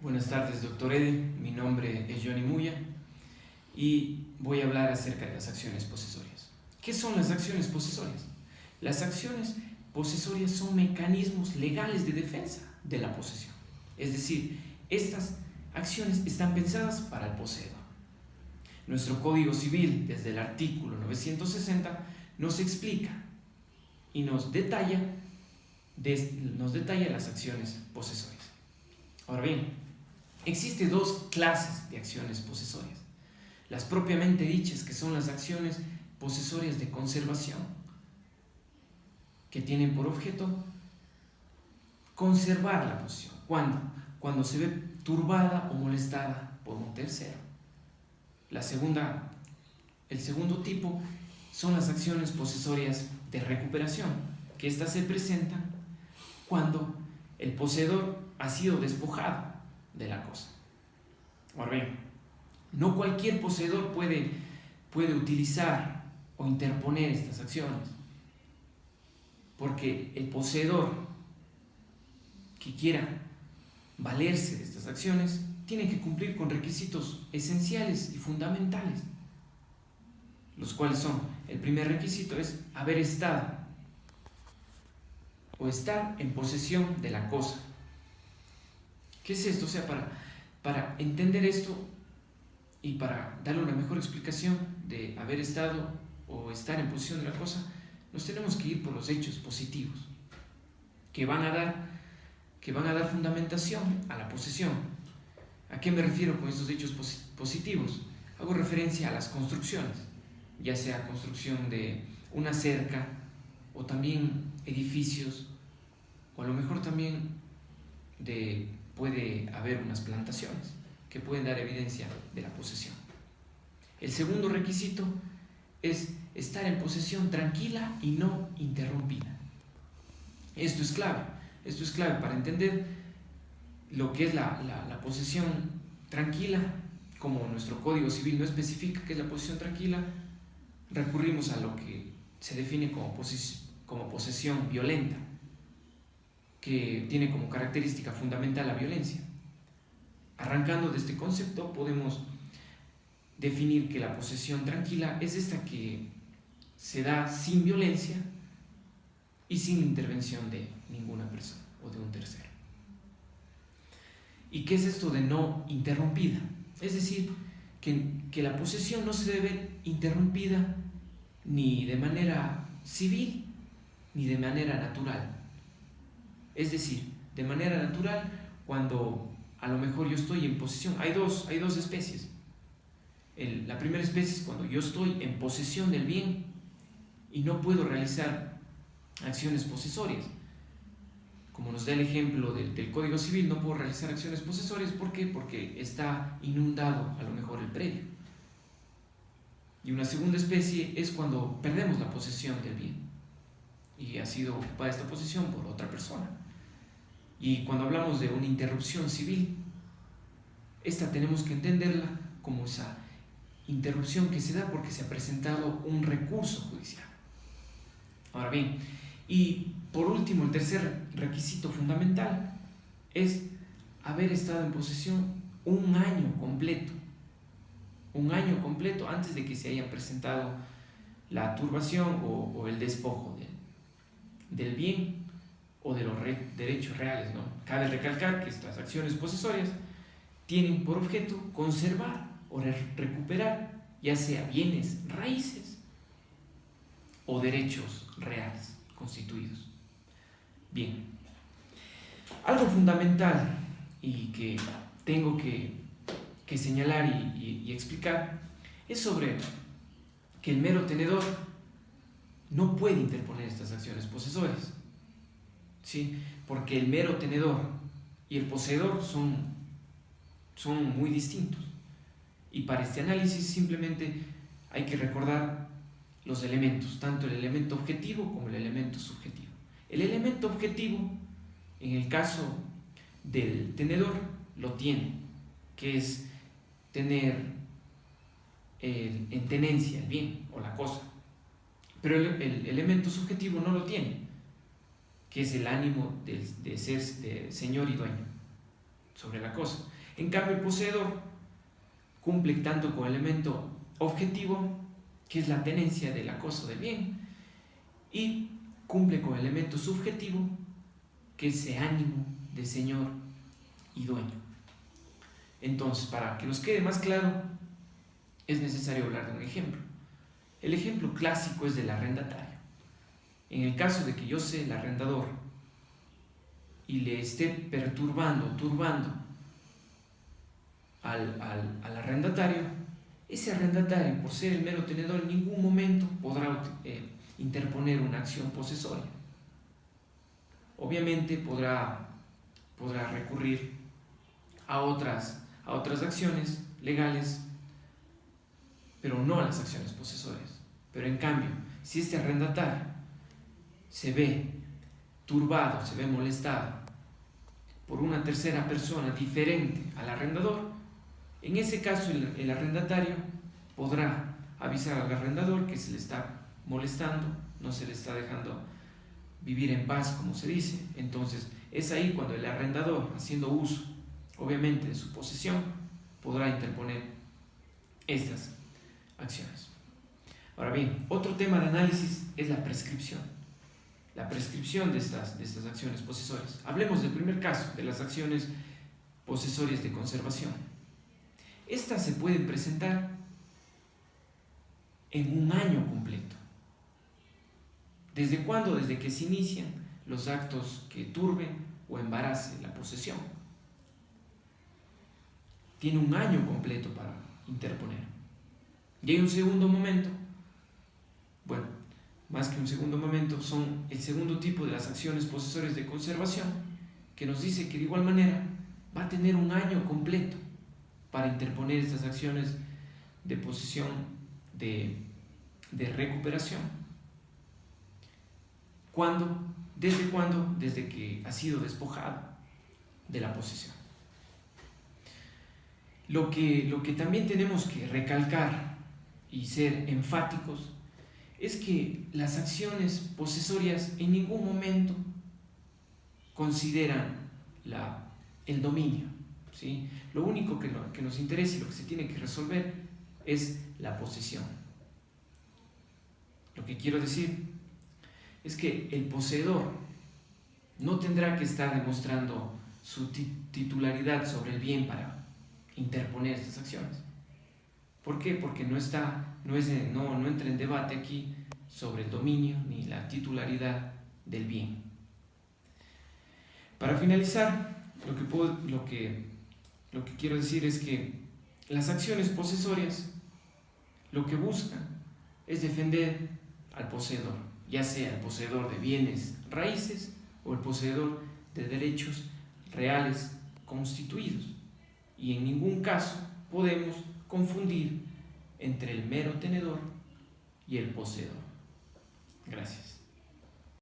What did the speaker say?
Buenas tardes, doctor Edi. Mi nombre es Johnny Muya y voy a hablar acerca de las acciones posesorias. ¿Qué son las acciones posesorias? Las acciones posesorias son mecanismos legales de defensa de la posesión. Es decir, estas acciones están pensadas para el poseedor. Nuestro Código Civil, desde el artículo 960, nos explica y nos detalla las acciones posesorias. Ahora bien, existen dos clases de acciones posesorias. Las propiamente dichas, que son las acciones posesorias de conservación, que tienen por objeto conservar la posesión. ¿Cuándo? Cuando se ve turbada o molestada por un tercero. El segundo tipo son las acciones posesorias de recuperación, que éstas se presentan cuando el poseedor ha sido despojado de la cosa. Ahora bien, no cualquier poseedor puede utilizar o interponer estas acciones, porque el poseedor que quiera valerse de estas acciones tiene que cumplir con requisitos esenciales y fundamentales, los cuales son: el primer requisito es haber estado o estar en posesión de la cosa. ¿Qué es esto? O sea, para entender esto y para darle una mejor explicación de haber estado o estar en posesión de la cosa, nos tenemos que ir por los hechos positivos que van a dar fundamentación a la posesión. ¿A qué me refiero con estos hechos positivos? Hago referencia a las construcciones, ya sea construcción de una cerca o también edificios, o a lo mejor también puede haber unas plantaciones que pueden dar evidencia de la posesión. El segundo requisito es estar en posesión tranquila y no interrumpida. Esto es clave para entender lo que es la posesión tranquila. Como nuestro Código Civil no especifica qué es la posesión tranquila, recurrimos a lo que se define como posesión violenta, que tiene como característica fundamental la violencia. Arrancando de este concepto, podemos definir que la posesión tranquila es esta que se da sin violencia y sin intervención de ninguna persona o de un tercero. ¿Y qué es esto de no interrumpida? Es decir, que la posesión no se debe interrumpida ni de manera civil ni de manera natural. Es decir, de manera natural, cuando a lo mejor yo estoy en posesión, hay dos especies. La primera especie es cuando yo estoy en posesión del bien y no puedo realizar acciones posesorias. Como nos da el ejemplo del Código Civil, no puedo realizar acciones posesorias. ¿Por qué? Porque está inundado a lo mejor el predio. Y una segunda especie es cuando perdemos la posesión del bien y ha sido ocupada esta posesión por otra persona. Y cuando hablamos de una interrupción civil, esta tenemos que entenderla como esa interrupción que se da porque se ha presentado un recurso judicial. Ahora bien, y por último, el tercer requisito fundamental es haber estado en posesión un año completo antes de que se haya presentado la turbación o el despojo del bien o de los derechos reales, ¿no? Cabe recalcar que estas acciones posesorias tienen por objeto conservar o recuperar ya sea bienes raíces o derechos reales constituidos. Bien, algo fundamental y que tengo que señalar y explicar es sobre que el mero tenedor no puede interponer estas acciones posesorias, ¿sí? Porque el mero tenedor y el poseedor son muy distintos. Y para este análisis simplemente hay que recordar los elementos, tanto el elemento objetivo como el elemento subjetivo. El elemento objetivo, en el caso del tenedor, lo tiene, que es tener en tenencia el bien o la cosa. Pero el elemento subjetivo no lo tiene, que es el ánimo de ser de señor y dueño. sobre la cosa. En cambio, el poseedor cumple tanto con el elemento objetivo, que es la tenencia de la cosa o del bien, y cumple con el elemento subjetivo, que es ese ánimo de señor y dueño. Entonces, para que nos quede más claro, es necesario hablar de un ejemplo. El ejemplo clásico es del arrendatario. En el caso de que yo sea el arrendador y le esté turbando al arrendatario, ese arrendatario, por ser el mero tenedor, en ningún momento podrá interponer una acción posesoria. Obviamente podrá recurrir a otras acciones legales, pero no a las acciones posesorias. Pero en cambio, si este arrendatario se ve turbado, se ve molestado por una tercera persona diferente al arrendador, en ese caso el arrendatario podrá avisar al arrendador que se le está molestando, no se le está dejando vivir en paz, como se dice. Entonces es ahí cuando el arrendador, haciendo uso obviamente de su posesión, podrá interponer estas acciones. Ahora bien, otro tema de análisis es la prescripción. La prescripción de estas acciones posesorias. Hablemos del primer caso, de las acciones posesorias de conservación. Estas se pueden presentar en un año completo. ¿Desde cuándo? Desde que se inician los actos que turben o embaracen la posesión. Tiene un año completo para interponer. Y hay un segundo momento. Bueno, más que un segundo momento, son el segundo tipo de las acciones posesorias de conservación, que nos dice que de igual manera va a tener un año completo para interponer estas acciones de posesión, de recuperación. ¿Cuándo? ¿Desde cuándo? Desde que ha sido despojado de la posesión. Lo que también tenemos que recalcar y ser enfáticos es que las acciones posesorias en ningún momento consideran el dominio, ¿sí? Lo único que nos interesa y lo que se tiene que resolver es la posesión. Lo que quiero decir es que el poseedor no tendrá que estar demostrando su titularidad sobre el bien para interponer estas acciones. ¿Por qué? Porque no entra en debate aquí sobre el dominio ni la titularidad del bien. Para finalizar, lo que quiero decir es que las acciones posesorias lo que buscan es defender al poseedor, ya sea el poseedor de bienes raíces o el poseedor de derechos reales constituidos. Y en ningún caso podemos confundir entre el mero tenedor y el poseedor. Gracias.